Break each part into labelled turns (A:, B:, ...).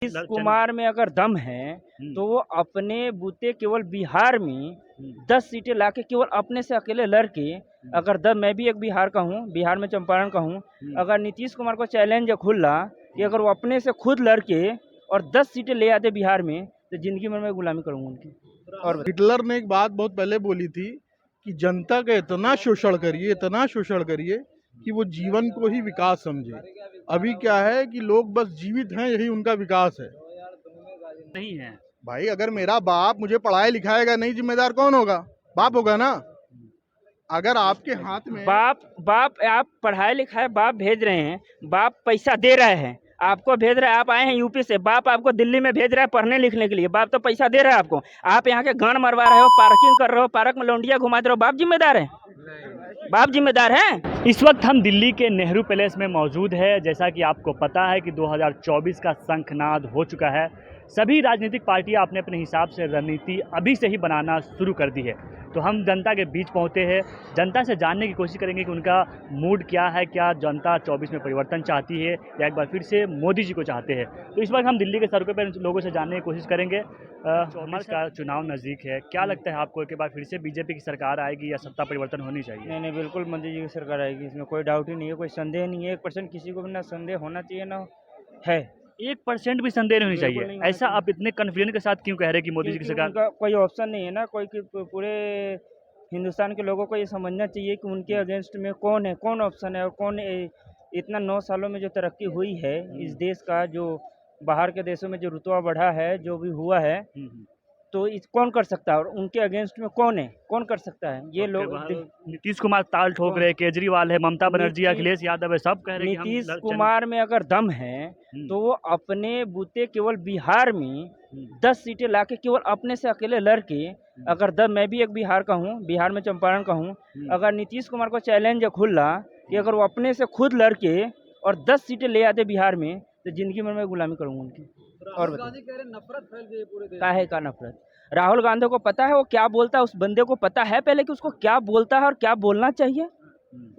A: नीतीश कुमार में अगर दम है तो वो अपने बूते केवल बिहार में 10 सीटें लाके केवल अपने से अकेले लड़के, अगर दम, मैं भी एक बिहार का हूँ, बिहार में चंपारण का हूँ, अगर नीतीश कुमार को चैलेंज है खुला कि अगर वो अपने से खुद लड़के और 10 सीटें ले आते बिहार में तो जिंदगी में मैं गुलामी करूंगा उनकी। और
B: हिटलर ने एक बात बहुत पहले बोली थी कि जनता का इतना शोषण करिए कि वो जीवन को ही विकास समझे। अभी क्या है कि लोग बस जीवित हैं, यही उनका विकास है।
C: नहीं है
B: भाई अगर मेरा बाप मुझे पढ़ाया लिखाएगा नहीं, जिम्मेदार कौन होगा? बाप होगा ना। अगर आपके हाथ में
A: बाप आप पढ़ाए लिखाए बाप भेज रहे हैं, बाप पैसा दे रहे हैं, आपको भेज रहा है, आप आए हैं यूपी से, बाप आपको दिल्ली में भेज रहा है पढ़ने लिखने के लिए, बाप तो पैसा दे रहा है आपको, आप यहाँ के गान मरवा रहे हो, पार्किंग कर रहे हो, पार्क में लौंडिया घुमा रहे हो, बाप जिम्मेदार है? बाप जिम्मेदार है?
C: इस वक्त हम दिल्ली के नेहरू पैलेस में मौजूद है। जैसा कि आपको पता है कि 2024 का शंखनाद हो चुका है। सभी राजनीतिक पार्टियां अपने अपने हिसाब से रणनीति अभी से ही बनाना शुरू कर दी है। तो हम जनता के बीच पहुंचे हैं, जनता से जानने की कोशिश करेंगे कि उनका मूड क्या है, क्या जनता 24 में परिवर्तन चाहती है या एक बार फिर से मोदी जी को चाहते हैं। तो इस वक्त हम दिल्ली के सड़कों पर लोगों से जानने की कोशिश करेंगे। हमारे का चुनाव नज़दीक है, क्या लगता है आपको एक बार फिर से बीजेपी की सरकार आएगी या सत्ता परिवर्तन होनी चाहिए?
A: नहीं नहीं, बिल्कुल मोदी जी की सरकार आएगी, इसमें कोई डाउट ही नहीं है, कोई संदेह नहीं है, 1% किसी को भी ना संदेह होना चाहिए ना है।
C: 1% भी संदेह नहीं होनी
A: बिल्कुल
C: चाहिए।
A: नहीं होना
C: ऐसा
A: चाहिए।
C: आप इतने कॉन्फिडेंस के साथ क्यों कह रहे हैं कि मोदी जी की
A: क्योंकि
C: सरकार?
A: उनका कोई ऑप्शन नहीं है ना, कोई कि पूरे हिंदुस्तान के लोगों को ये समझना चाहिए कि उनके अगेंस्ट में कौन है, कौन ऑप्शन है, और कौन इतना 9 सालों में जो तरक्की हुई है इस देश का, जो बाहर के देशों में जो रुतबा बढ़ा है, जो भी हुआ है, तो इस कौन कर सकता है, और उनके अगेंस्ट में कौन है, कौन कर सकता है? ये लोग
C: नीतीश कुमार ताल ठोक रहे, केजरीवाल है, ममता बनर्जी, अखिलेश यादव है, सब कह रहे हैं कि
A: नीतीश
C: हम
A: कुमार में अगर दम है तो वो अपने बूते केवल बिहार में 10 सीटें लाके केवल अपने से अकेले लड़के, अगर दम, मैं भी एक बिहार का हूँ, बिहार में चंपारण का हूँ, अगर नीतीश कुमार को चैलेंज है खुला कि अगर वो अपने से खुद लड़के और 10 सीटें ले आते बिहार में तो जिंदगी में मैं गुलामी करूंगा उनकी। और
D: नफरत फैल गई है पूरे देश में।
A: काहे का नफरत? राहुल गांधी को पता है वो क्या बोलता है, उस बंदे को पता है पहले कि उसको क्या बोलता है और क्या बोलना चाहिए,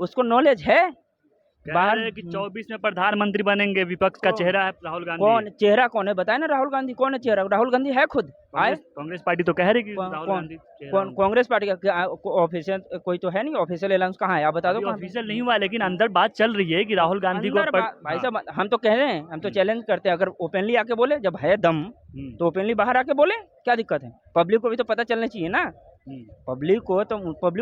A: उसको नॉलेज है।
C: बाहर है कि 24 में प्रधानमंत्री बनेंगे, विपक्ष का चेहरा है राहुल गांधी।
A: कौन चेहरा, कौन है बताए ना? राहुल गांधी कौन है चेहरा? राहुल गांधी है खुद आए।
C: कांग्रेस पार्टी तो कह रही कि राहुल गांधी
A: कौन कांग्रेस पार्टी का ऑफिशियल कोई तो है नहीं, ऑफिशियल अनाउंस कहाँ है आप बता दो?
C: ऑफिशियल नहीं हुआ, लेकिन अंदर बात चल रही है कि राहुल गांधी को
A: भाई साहब हम तो कह रहे हैं, हम तो चैलेंज करते हैं, अगर ओपनली आके बोले, जब है दम तो ओपनली बाहर आके बोले, क्या दिक्कत है? पब्लिक को भी तो पता चलना चाहिए ना, पब्लिक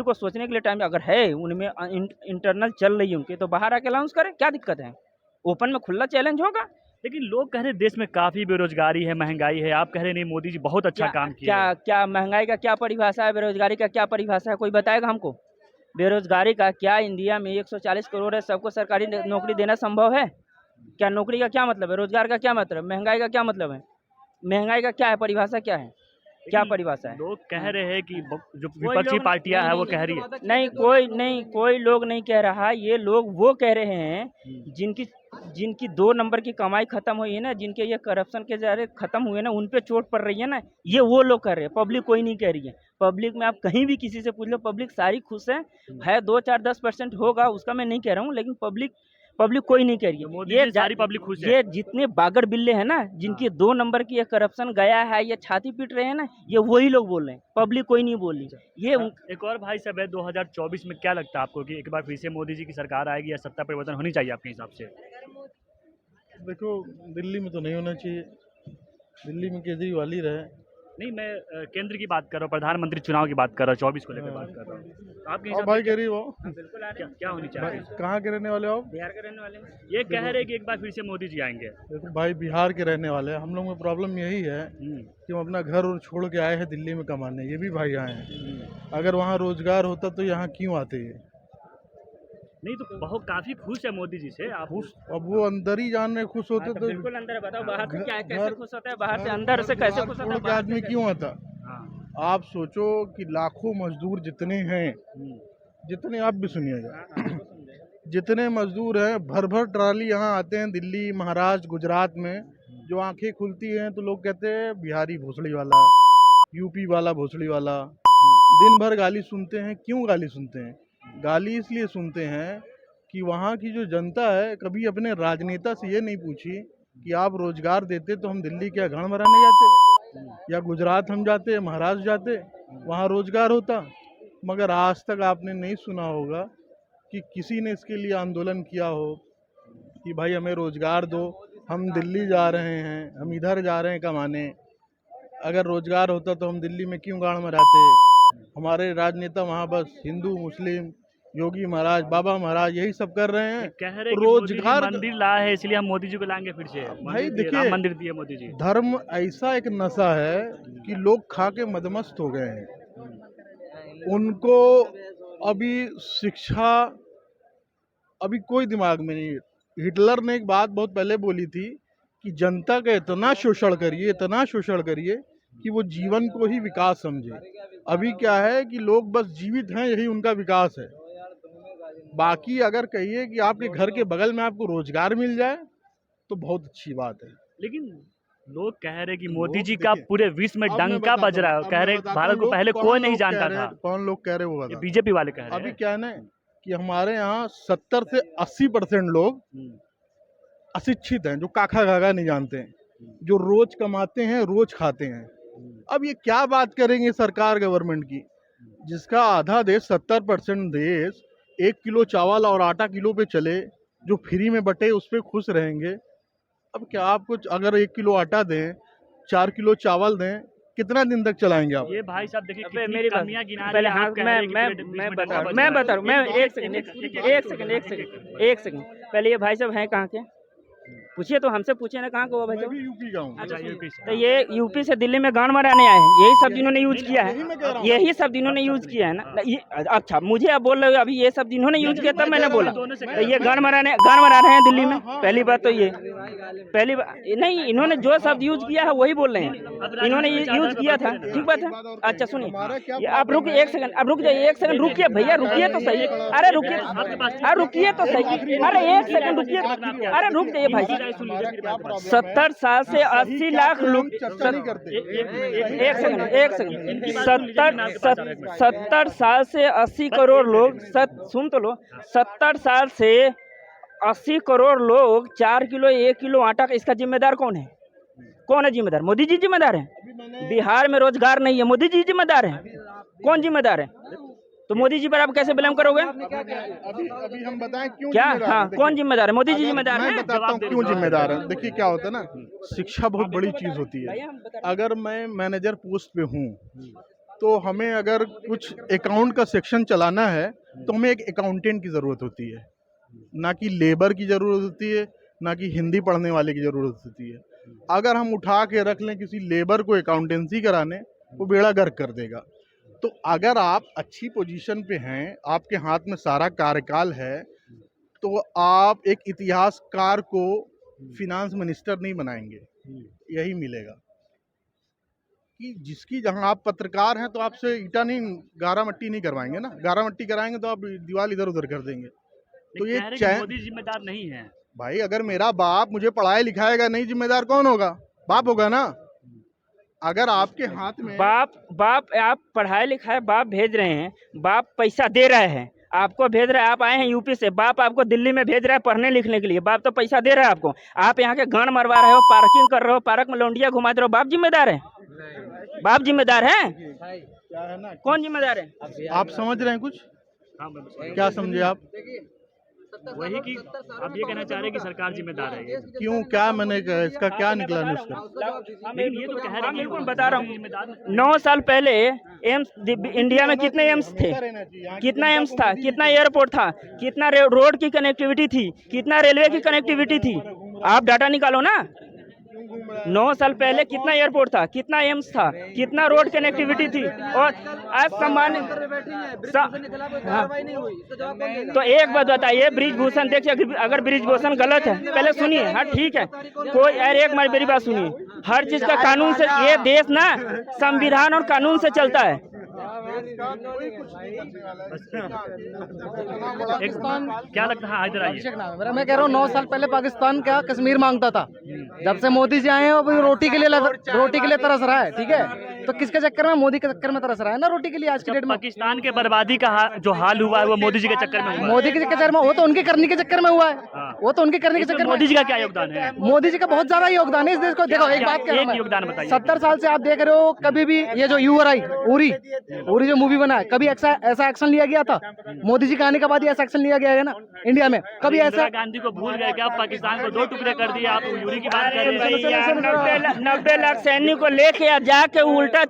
A: को सोचने के लिए टाइम, अगर है उनमें इंटरनल चल रही है उनके, तो बाहर आके अनाउंस करें, क्या दिक्कत है? ओपन में खुला चैलेंज होगा।
C: लेकिन लोग कह रहे देश में काफी बेरोजगारी है, महंगाई है, आप कह रहे नहीं मोदी जी बहुत अच्छा काम किया।
A: क्या महंगाई का क्या परिभाषा है, बेरोजगारी का क्या परिभाषा है, कोई बताएगा हमको? बेरोजगारी का क्या, इंडिया में 140 करोड़ है, सबको सरकारी नौकरी देना संभव है क्या? नौकरी का क्या मतलब है? रोजगार का क्या मतलब? महंगाई का क्या मतलब है? महंगाई का क्या है, परिभाषा क्या है, क्या परिभाषा है?
C: लोग कह रहे हैं कि जो विपक्षी पार्टियां है वो कह रही है।
A: नहीं, कोई लोग नहीं कह रहा, ये लोग वो कह रहे हैं जिनकी 2 नंबर की कमाई खत्म हुई है ना, जिनके ये करप्शन के जरिए खत्म हुए ना, उन पे चोट पड़ रही है ना, ये वो लोग कर रहे हैं, पब्लिक कोई नहीं कह रही है। पब्लिक में आप कहीं भी किसी से पूछ लो, पब्लिक सारी खुश है 2, 4, 10% होगा उसका मैं नहीं कह रहा हूँ, लेकिन पब्लिक कोई नहीं कह रही है। ये
C: सारी पब्लिक खुश है।
A: ये जितने बागड़ बिल्ले हैं ना, जिनकी 2 नंबर की ये करप्शन गया है, ये छाती पीट रहे हैं ना, ये वही लोग बोल रहे हैं, पब्लिक कोई नहीं बोल रही। ये
C: एक और भाई साहब है, 2024 में क्या लगता है आपको कि एक बार फिर से मोदी जी की सरकार आएगी या सत्ता परिवर्तन होनी चाहिए आपके हिसाब से?
B: देखो, दिल्ली में तो नहीं होना चाहिए, दिल्ली में केजरीवाल ही रहे।
C: नहीं, मैं केंद्र की बात कर रहा हूँ, प्रधानमंत्री चुनाव की बात कर रहा हूँ, 24 को लेकर बात कर रहा हूँ। आपके हिसाब
B: भाई कह रही हो
A: बिल्कुल आ रहे हैं।
C: क्या होनी चाहिए?
B: कहाँ के रहने वाले हो आप?
A: बिहार के रहने वाले हैं।
C: ये कह रहे हैं कि एक बार फिर से मोदी जी आएंगे।
B: देखो भाई, बिहार के रहने वाले हैं हम लोग, में प्रॉब्लम यही है कि हम अपना घर और छोड़ के आए हैं दिल्ली में कमाने, ये भी भाई आए हैं। अगर वहाँ रोजगार होता तो यहाँ क्यों आते ये?
C: नहीं तो बहुत काफी खुश है मोदी जी से आप।
B: अब वो अंदर ही जान रहे, खुश होते तो
A: बिल्कुल अंदर है, बताओ बाहर से क्या कैसे खुश होता है, बाहर से अंदर से कैसे खुश होता है?
B: के आदमी क्यों आता? आप सोचो कि लाखों मजदूर जितने हैं, जितने आप भी सुनिएगा, जितने मजदूर हैं, भर भर ट्राली यहाँ आते हैं दिल्ली, महाराष्ट्र, गुजरात में। जो आंखें खुलती हैं तो लोग कहते हैं बिहारी भोसड़ी वाला, यूपी वाला भोसड़ी वाला। दिन भर गाली सुनते हैं। क्यों गाली सुनते हैं? गाली इसलिए सुनते हैं कि वहाँ की जो जनता है कभी अपने राजनेता से ये नहीं पूछी कि आप रोजगार देते तो हम दिल्ली क्या घर मराने जाते, या गुजरात हम जाते, महाराष्ट्र जाते, वहाँ रोजगार होता। मगर आज तक आपने नहीं सुना होगा कि किसी ने इसके लिए आंदोलन किया हो कि भाई हमें रोजगार दो, हम दिल्ली जा रहे हैं, हम इधर जा रहे हैं कमाने, अगर रोजगार होता तो हम दिल्ली में क्यों गाड़ मराते। हमारे राजनेता वहाँ बस हिंदू मुस्लिम योगी महाराज बाबा महाराज यही सब कर रहे हैं।
C: कह रहे हैं कि
B: रोजगार
C: मोदी जी मंदिर लाए हैं इसलिए हम मोदी जी को लाएंगे फिर से।
B: भाई देखिए,
C: राम मंदिर दिए मोदी जी।
B: धर्म ऐसा एक नशा है कि लोग खा के मदमस्त हो गए हैं। उनको अभी शिक्षा अभी कोई दिमाग में नहीं। हिटलर ने एक बात बहुत पहले बोली थी कि जनता का इतना शोषण करिए, इतना शोषण करिए कि वो जीवन को ही विकास समझे। अभी क्या है कि लोग बस जीवित हैं, यही उनका विकास है। बाकी अगर कहिए कि आपके घर के बगल में आपको रोजगार मिल जाए तो बहुत अच्छी बात है।
C: लेकिन लोग कह रहे हैं कि मोदी
B: लोग
C: जी का
B: देखिए,
C: पूरे विश्व में
B: अब मैं
C: डंका
B: बताता
C: बज रहा है।
B: हूँ,
C: कह
B: अब
C: रहे
B: मैं बताता
C: भारत
B: हूँ,
C: को
B: लोग
C: पहले
B: कौन
C: कोई नहीं
B: लोग
C: जानता
B: कह रहे
C: था।
B: हैं, कौन लोग कह रहे हैं वो बता।
C: बीजेपी वाले कह रहे
B: अभी
C: हैं।
B: क्या है ना कि हमारे यहाँ 70 से 80% लोग अशिक्षित हैं, जो काखा घाघा नहीं जानते हैं, जो रोज कमाते हैं रोज खाते हैं। अब ये क्या बात करेंगे सरकार गवर्नमेंट की, जिसका आधा देश 70% देश 1 किलो चावल और आटा किलो पे चले, जो फ्री में बटे उस पर खुश रहेंगे। अब क्या आप कुछ अगर 1 किलो आटा दें, 4 किलो चावल दें, कितना दिन तक चलाएंगे आप?
C: ये भाई साहब देखिए
A: अबे
C: कितनी
A: मेरी बात
C: कमियां गिना रहे
A: पहले
C: हैं।
A: हाँ
C: आप कह रहे हैं कि पूरे विश्व
A: मैं
C: में
A: बता
C: डंका बज
A: मैं
C: रहा है।
A: बता रहा हूँ मैं एक सेकंड पहले ये भाई साहब हैं कहाँ के, पूछिए तो हमसे पूछे ना कहाँ के वो भाई
B: मैं
A: साहब।
B: भी यूपी का हूँ।
C: अच्छा, यूपी से।
A: तो ये यूपी से दिल्ली में गांड मराने आए हैं, यही शब्द इन्होंने यूज किया
B: यही मैं कह रहा
A: है,
B: हूँ।
A: यही शब्द इन्होंने यूज किया है ना ये। अच्छा मुझे आप बोल रहे हो अभी ये शब्द इन्होंने यूज किया तब मैंने बोला। तो ये गांड मरा रहे हैं दिल्ली में, पहली बात तो ये, पहली बात नहीं, इन्होंने जो शब्द यूज किया है वही बोल रहे हैं, इन्होंने ये यूज किया था, ठीक बात है। अच्छा सुनिए, आप रुक एक सेकंड, अब रुक जाइए, एक सेकंड रुकिए भैया, रुकिए तो सही, अरे रुकिए, अरे रुकिए तो सही, अरे एक सेकंड रुकिए, अरे रुक जाइए भाई साहब। 70 साल से 80 लाख लोग, एक सेकंड 70 साल से 80 करोड़ लोग, सुन तो लो, 70 साल से 80 करोड़ लोग 4 किलो 1 किलो आटा का, इसका जिम्मेदार कौन है? कौन है जिम्मेदार? मोदी जी जिम्मेदार है। बिहार में रोजगार नहीं है, मोदी जी जिम्मेदार है। कौन जिम्मेदार है? तो मोदी जी पर आप कैसे ब्लेम करोगे?
B: अभी हम बताएं क्यों
A: क्या?
B: जिम्मेदार
A: हाँ
B: हैं।
A: कौन जिम्मेदार है? मोदी जी जिम्मेदार
B: मैं
A: है।
B: बताता हूँ क्यों जिम्मेदार है। देखिए क्या होता है ना, शिक्षा बहुत बड़ी चीज होती है। अगर मैं मैनेजर पोस्ट पे हूँ तो हमें अगर कुछ अकाउंट का सेक्शन चलाना है तो हमें एक अकाउंटेंट की जरूरत होती है, ना कि लेबर की जरूरत होती है, ना कि हिंदी पढ़ने वाले की जरूरत होती है। अगर हम उठा के रख लें किसी लेबर को अकाउंटेंसी कराने, वो बेड़ा गर्क कर देगा। तो अगर आप अच्छी पोजीशन पे हैं, आपके हाथ में सारा कार्यकाल है, तो आप एक इतिहासकार को फिनांस मिनिस्टर नहीं बनाएंगे। यही मिलेगा कि जिसकी, जहां आप पत्रकार हैं तो आपसे ईटा नहीं, गारा मट्टी नहीं करवाएंगे ना। गारा मट्टी कराएंगे तो आप दीवार इधर उधर कर देंगे। तो ये
C: मोदी जिम्मेदार नहीं है
B: भाई, अगर मेरा बाप मुझे पढ़ाया लिखाएगा नहीं, जिम्मेदार कौन होगा? बाप होगा ना। अगर आपके हाथ में
A: बाप आप पढ़ाए लिखाए बाप भेज रहे हैं, बाप पैसा दे रहे हैं, आपको भेज रहा है, आप आए हैं यूपी से, बाप आपको दिल्ली में भेज रहा है पढ़ने लिखने के लिए, बाप तो पैसा दे रहा है आपको, आप यहाँ के गांड मरवा रहे हो, पार्किंग कर रहे हो, पार्क में लौंडिया घुमा रहे हो, बाप जिम्मेदार है? बाप जिम्मेदार है?
B: क्या है ना,
A: कौन जिम्मेदार है?
B: आप समझ रहे हैं कुछ? क्या समझे आप?
C: वही कि आप ये कहना चाह रहे हैं कि सरकार जिम्मेदार है।
B: क्यों, क्या मैंने इसका क्या निकला निष्कर्ष?
C: ये तो कह रहे हैं,
A: बिल्कुल बता रहा हूँ। 9 साल पहले एम्स, इंडिया में कितने एम्स थे, कितना एम्स था, कितना एयरपोर्ट था, कितना रोड की कनेक्टिविटी थी, कितना रेलवे की कनेक्टिविटी थी, आप डाटा निकालो ना। 9 साल पहले कितना एयरपोर्ट था, कितना एम्स था, कितना रोड कनेक्टिविटी थी, और आज सामान्य तो एक बात बताइए, ब्रिजभूषण देखिए, अगर ब्रिजभूषण गलत है, पहले सुनिए, हाँ ठीक है, कोई यार एक मेरी बात सुनिए, हर चीज का कानून से, ये देश ना संविधान और कानून से चलता है।
C: क्या लगता है, इधर आइए।
D: मैं कह रहा हूँ 9 साल पहले पाकिस्तान क्या कश्मीर मांगता था, जब से मोदी जी आए हैं वो रोटी के लिए तरस रहा है, ठीक है। तो किसके चक्कर में? मोदी के चक्कर में तरस रहा है ना रोटी के लिए आज की डेट में।
C: पाकिस्तान के बर्बादी का जो हाल हुआ है वो मोदी जी के चक्कर में हुआ है।
D: मोदी के चक्कर में, वो तो उनके करने के चक्कर में हुआ है। वो तो उनके करने के
C: इसमें
D: चक्कर में
C: मोदी जी का क्या योगदान है?
D: मोदी जी का बहुत ज्यादा योगदान है इस देश को। देखो एक बात कह रहा
C: एक
D: हूं
C: योगदान
D: मैं,
C: बताइए।
D: 70 साल से आप देख रहे हो कभी भी ये जो उरी जो मूवी बना है, कभी ऐसा एक्शन लिया गया था? मोदी जी के आने के बाद ही ऐसा एक्शन लिया गया है ना इंडिया में, कभी ऐसा?
C: इंदिरा गांधी को भूल गए क्या? पाकिस्तान को 2 टुकड़े कर दिए, आप यूरी की बात कर रहे हैं।
A: भैया 90 लाख सैनिक को लेके जाके उल्टा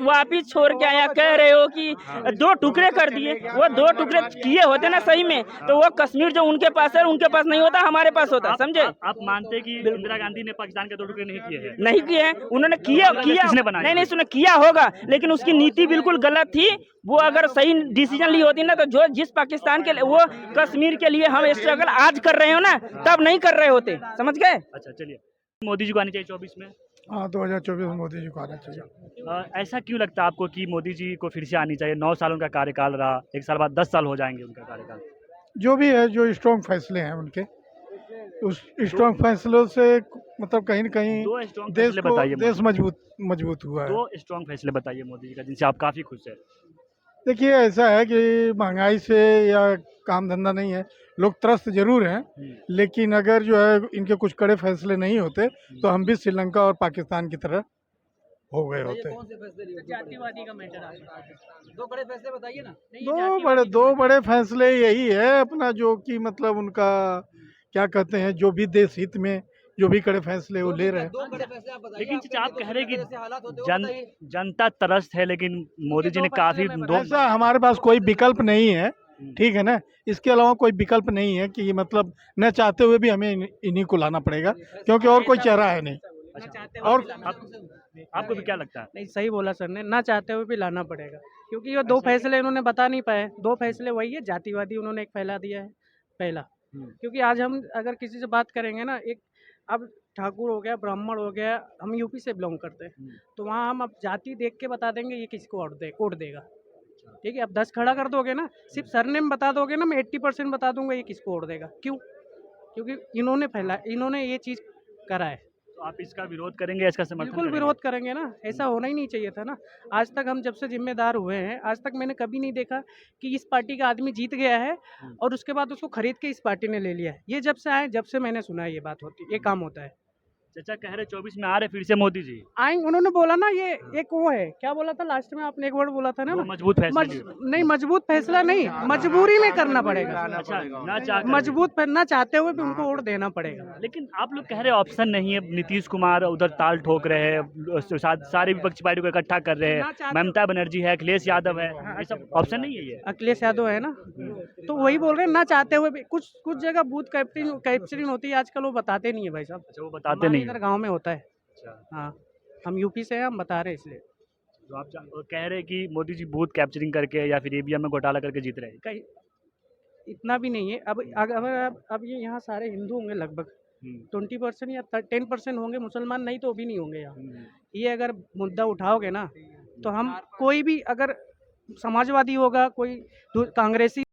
A: वापिस छोड़ के आया, कह रहे हो कि 2 टुकड़े कर दिए। वो 2 टुकड़े किए होते ना सही में, तो वो कश्मीर जो उनके पास है उनके पास नहीं होता, हमारे पास होता। समझे?
C: आप मानते कि इंदिरा गांधी ने पाकिस्तान के 2 टुकड़े नहीं किए हैं?
A: नहीं किए हैं उन्होंने, किया
C: किसने बनाया?
A: नहीं सुना, किया होगा, लेकिन उसकी नीति बिल्कुल गलत थी। वो अगर सही डिसीजन ली होती ना, तो जो जिस पाकिस्तान के वो कश्मीर के लिए हम स्ट्रगल आज कर रहे हो ना, तब नहीं कर रहे होते। समझ गए?
C: अच्छा चलिए, मोदी जी को आनी चाहिए 24 में।
B: हाँ 2024 में मोदी जी को आना चाहिए।
C: ऐसा क्यों लगता है आपको कि मोदी जी को फिर से आनी चाहिए? 9 साल उनका कार्यकाल रहा, 1 साल बाद 10 साल हो जाएंगे उनका कार्यकाल।
B: जो भी है, जो स्ट्रॉन्ग फैसले हैं उनके, उस स्ट्रॉन्ग फैसलों से मतलब कहीं न कहीं
C: 2 स्ट्रॉन्ग
B: देश
C: फैसले
B: को
C: बताइए।
B: देश मजबूत हुआ है।
C: 2 स्ट्रॉन्ग फैसले बताइए मोदी जी का, जिनसे आप काफी खुश हैं।
B: देखिए ऐसा है कि महंगाई से या काम धंधा नहीं है, लोग त्रस्त जरूर हैं, लेकिन अगर जो है इनके कुछ कड़े फैसले नहीं होते तो हम भी श्रीलंका और पाकिस्तान की तरह हो गए होते।
A: जातिवादी का मैटर है। 2 बड़े फैसले बताइए ना।
B: दो बड़े फैसले यही है अपना, जो कि मतलब उनका क्या कहते हैं, जो भी देश हित में जो भी कड़े फैसले वो ले रहे हैं।
C: लेकिन चाचा आप कह रहे हैं कि जनता त्रस्त है, लेकिन मोदी जी ने काफी
B: ऐसा हमारे पास कोई विकल्प नहीं है, ठीक है ना, इसके अलावा कोई विकल्प नहीं है कि मतलब न चाहते हुए भी हमें इन्हीं को लाना पड़ेगा, क्योंकि और कोई चेहरा है नहीं। और
C: आपको भी क्या लगता है?
E: नहीं, सही बोला सर ने, ना चाहते हुए भी लाना पड़ेगा, क्योंकि ये 2 फैसले इन्होंने बता नहीं पाए। 2 फैसले वही है, जातिवादी उन्होंने एक फैला दिया है पहला। क्योंकि आज हम अगर किसी से बात करेंगे ना, एक अब ठाकुर हो गया, ब्राह्मण हो गया, हम यूपी से बिलोंग करते हैं, तो वहाँ हम अब जाति देख के बता देंगे ये किसको वोट देगा। ठीक है, अब 10 खड़ा कर दोगे ना, सिर्फ सरनेम बता दोगे ना, मैं 80% बता दूंगा ये किसको वोट देगा। क्यों? क्योंकि इन्होंने ये चीज़ करा है।
C: तो आप इसका विरोध करेंगे, इसका समर्थन
E: बिल्कुल
C: करेंगे?
E: विरोध करेंगे ना, ऐसा होना ही नहीं चाहिए था ना। आज तक हम जब से जिम्मेदार हुए हैं, आज तक मैंने कभी नहीं देखा कि इस पार्टी का आदमी जीत गया है और उसके बाद उसको खरीद के इस पार्टी ने ले लिया है। ये जब से आए, जब से मैंने सुना है ये बात होती, ये काम होता है।
C: चाचा कह रहे 24 में आ रहे फिर से मोदी जी।
E: आएंगे, उन्होंने बोला ना, ये एक वो है, क्या बोला था लास्ट में आपने, एक वर्ड बोला था ना,
C: मजबूत फैसला लिए।
E: नहीं मजबूत फैसला नहीं, मजबूरी में करना पड़ेगा।
C: अच्छा, ना चाहकर
E: मजबूत ना चाहते हुए भी उनको वोट देना पड़ेगा।
C: लेकिन आप लोग कह रहे ऑप्शन नहीं है, नीतीश कुमार उधर ताल ठोक रहे हैं, सारे विपक्षी पार्टी को इकट्ठा कर रहे हैं, ममता बनर्जी है, अखिलेश यादव है, ये सब ऑप्शन नहीं है ये?
E: अखिलेश यादव है ना, तो वही बोल रहे हैं, ना चाहते हुए भी कुछ जगह बूथ कैप्चरिंग होती है आजकल, वो बताते नहीं है भाई साहब।
C: अच्छा, वो बताते नहीं
E: इधर गाँव में होता है।
C: अच्छा,
E: हाँ, हम यूपी से हैं, हम बता रहे हैं इसलिए।
C: तो आप कह रहे हैं कि मोदी जी बूथ कैप्चरिंग करके या फिर ईवीएम में घोटाला करके जीत रहे हैं?
E: कहीं इतना भी नहीं है। अब ये यहाँ सारे हिंदू होंगे लगभग 20% या 10% होंगे मुसलमान, नहीं तो भी नहीं होंगे यहाँ। ये अगर मुद्दा उठाओगे ना, तो हम कोई भी, अगर समाजवादी होगा, कोई कांग्रेसी